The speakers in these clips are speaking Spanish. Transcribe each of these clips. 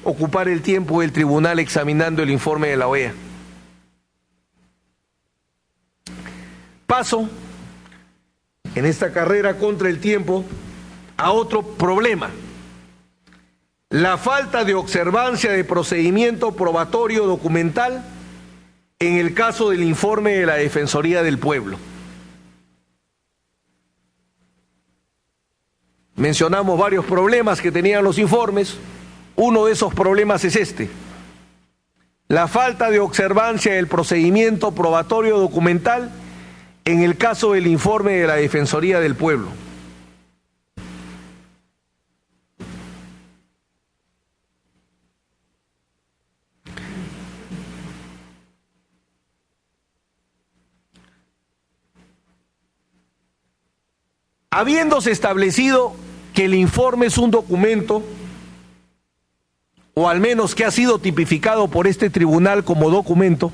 ocupar el tiempo del tribunal examinando el informe de la OEA. Paso, en esta carrera contra el tiempo, a otro problema: la falta de observancia de procedimiento probatorio documental en el caso del informe de la Defensoría del Pueblo. Mencionamos varios problemas que tenían los informes. Uno de esos problemas es este: la falta de observancia del procedimiento probatorio documental en el caso del informe de la Defensoría del Pueblo. Habiéndose establecido que el informe es un documento, o al menos que ha sido tipificado por este tribunal como documento,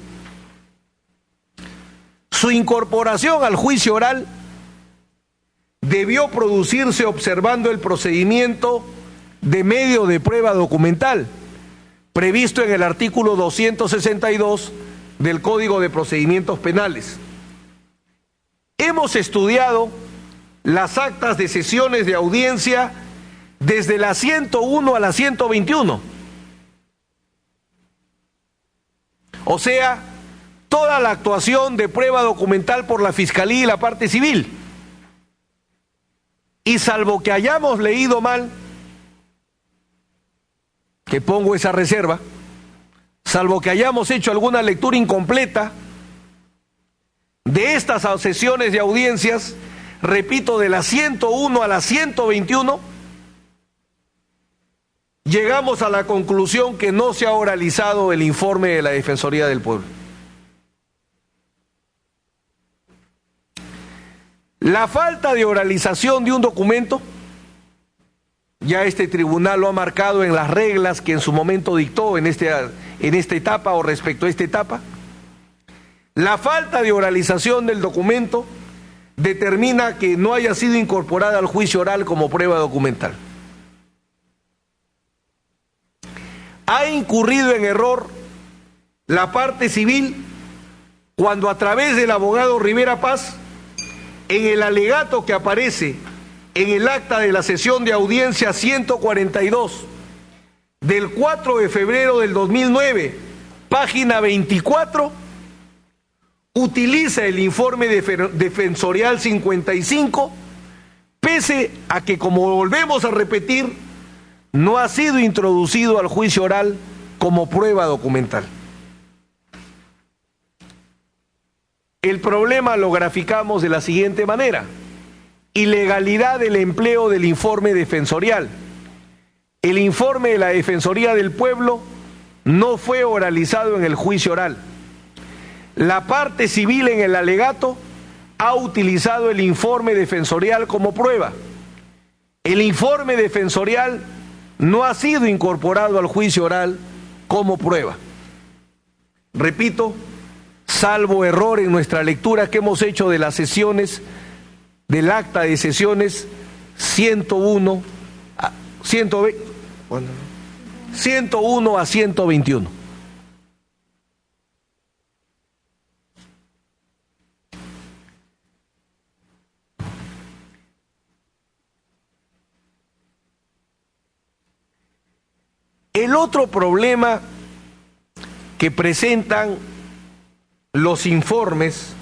su incorporación al juicio oral debió producirse observando el procedimiento de medio de prueba documental previsto en el artículo 262 del Código de Procedimientos Penales. Hemos estudiado las actas de sesiones de audiencia desde la 101 a la 121. O sea, toda la actuación de prueba documental por la Fiscalía y la parte civil. Y salvo que hayamos leído mal, que pongo esa reserva, salvo que hayamos hecho alguna lectura incompleta de estas sesiones de audiencias, repito, de la 101 a la 121, llegamos a la conclusión que no se ha oralizado el informe de la Defensoría del Pueblo. La falta de oralización de un documento, ya este tribunal lo ha marcado en las reglas que en su momento dictó en esta etapa o respecto a esta etapa. La falta de oralización del documento determina que no haya sido incorporada al juicio oral como prueba documental. Ha incurrido en error la parte civil cuando, a través del abogado Rivera Paz, en el alegato que aparece en el acta de la sesión de audiencia 142 del 4 de febrero del 2009, página 24, utiliza el informe defensorial 55, pese a que, como volvemos a repetir, no ha sido introducido al juicio oral como prueba documental. El problema lo graficamos de la siguiente manera: ilegalidad del empleo del informe defensorial. El informe de la Defensoría del Pueblo no fue oralizado en el juicio oral. La parte civil en el alegato ha utilizado el informe defensorial como prueba. El informe defensorial no ha sido incorporado al juicio oral como prueba. Repito, salvo error en nuestra lectura que hemos hecho de las sesiones, del acta de sesiones 101 a 121. El otro problema que presentan los informes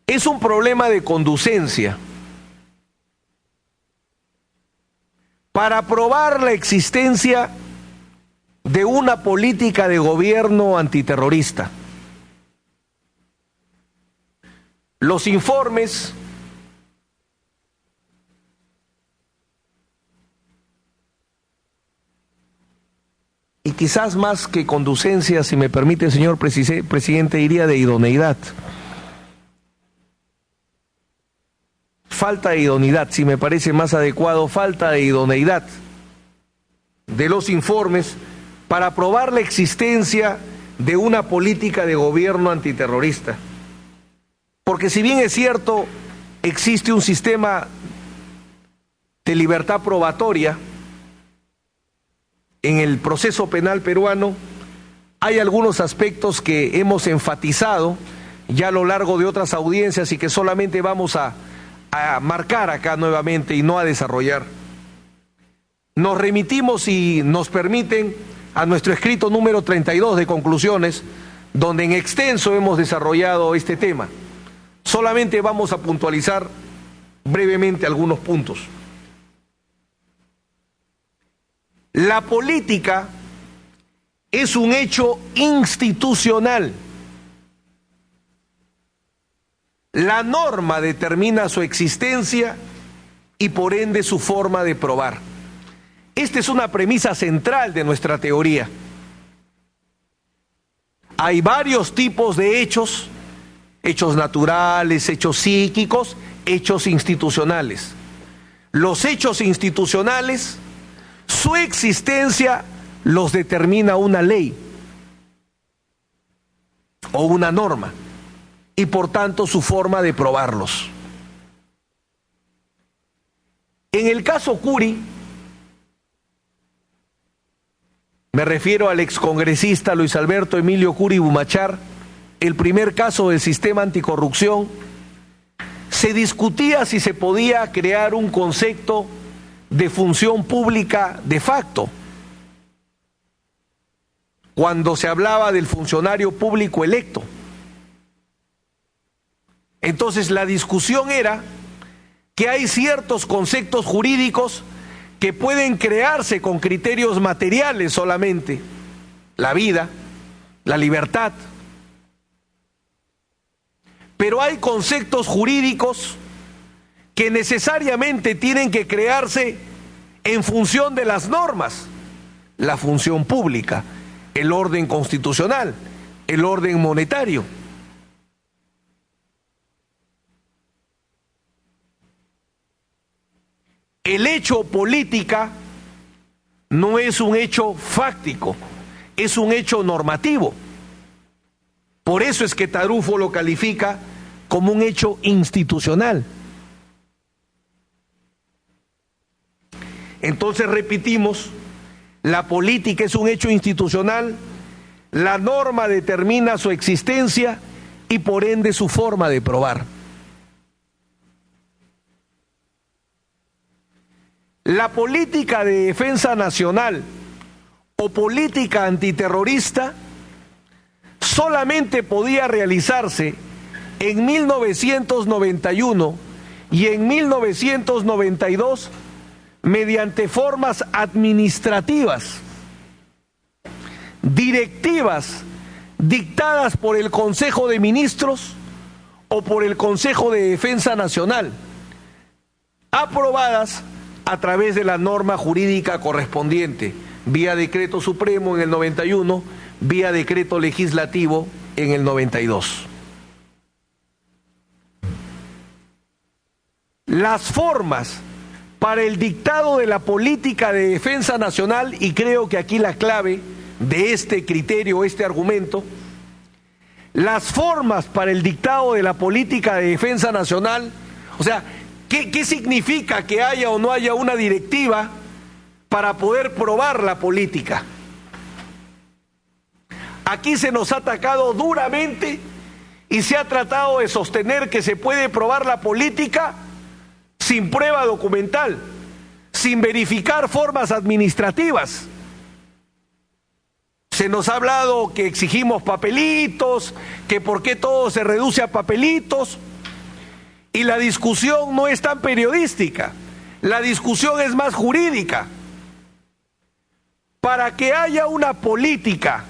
es un problema de conducencia. Para probar la existencia de una política de gobierno antiterrorista, los informes y quizás más que conducencia, si me permite, señor presidente, diría de idoneidad. Falta de idoneidad, si me parece más adecuado, falta de idoneidad de los informes para probar la existencia de una política de gobierno antiterrorista. Porque si bien es cierto, existe un sistema de libertad probatoria en el proceso penal peruano hay algunos aspectos que hemos enfatizado ya a lo largo de otras audiencias y que solamente vamos a marcar acá nuevamente y no a desarrollar. Nos remitimos, si nos permiten, a nuestro escrito número 32 de conclusiones, donde en extenso hemos desarrollado este tema. Solamente vamos a puntualizar brevemente algunos puntos. La política es un hecho institucional. La norma determina su existencia y por ende su forma de probar. Esta es una premisa central de nuestra teoría. Hay varios tipos de hechos, hechos naturales, hechos psíquicos, hechos institucionales. Los hechos institucionales, su existencia los determina una ley o una norma y por tanto su forma de probarlos. En el caso Curi, me refiero al excongresista Luis Alberto Emilio Curi Bumachar, el primer caso del sistema anticorrupción, se discutía si se podía crear un concepto de función pública de facto, cuando se hablaba del funcionario público electo. Entonces la discusión era que hay ciertos conceptos jurídicos que pueden crearse con criterios materiales solamente, la vida, la libertad, pero hay conceptos jurídicos que necesariamente tienen que crearse en función de las normas, la función pública, el orden constitucional, el orden monetario. El hecho política no es un hecho fáctico, es un hecho normativo. Por eso es que Tarufo lo califica como un hecho institucional. Entonces repetimos, la política es un hecho institucional, la norma determina su existencia y por ende su forma de probar. La política de defensa nacional o política antiterrorista solamente podía realizarse en 1991 y en 1992 mediante formas administrativas, directivas dictadas por el Consejo de Ministros o por el Consejo de Defensa Nacional, aprobadas a través de la norma jurídica correspondiente, vía decreto supremo en el 91, vía decreto legislativo en el 92. Las formas para el dictado de la política de defensa nacional, y creo que aquí la clave de este criterio, este argumento, las formas para el dictado de la política de defensa nacional, o sea, ¿qué significa que haya o no haya una directiva para poder probar la política? Aquí se nos ha atacado duramente y se ha tratado de sostener que se puede probar la política sin prueba documental, sin verificar formas administrativas. Se nos ha hablado que exigimos papelitos, que por qué todo se reduce a papelitos, y la discusión no es tan periodística, la discusión es más jurídica. Para que haya una política,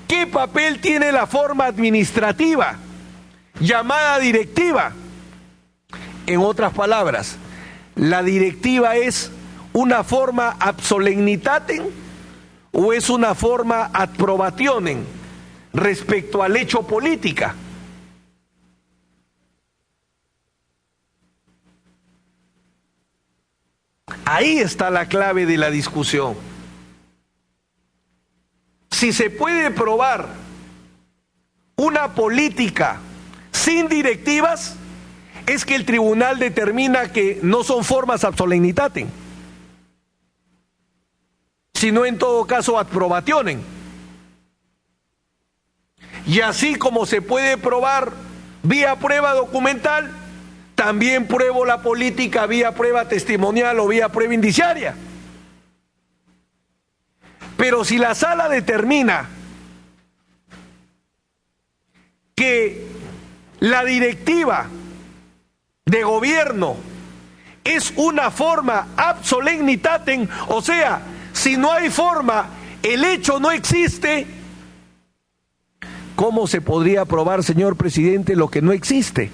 ¿qué papel tiene la forma administrativa llamada directiva? En otras palabras, ¿la directiva es una forma ad solemnitatem o es una forma ad probationem respecto al hecho política? Ahí está la clave de la discusión. Si se puede probar una política sin directivas, es que el tribunal determina que no son formas ad solemnitatem. sino en todo caso ad probationem. Y así como se puede probar vía prueba documental, también pruebo la política vía prueba testimonial o vía prueba indiciaria. Pero si la sala determina que la directiva de gobierno es una forma ab solemnitatem, o sea, si no hay forma, el hecho no existe, ¿cómo se podría probar, señor presidente, lo que no existe?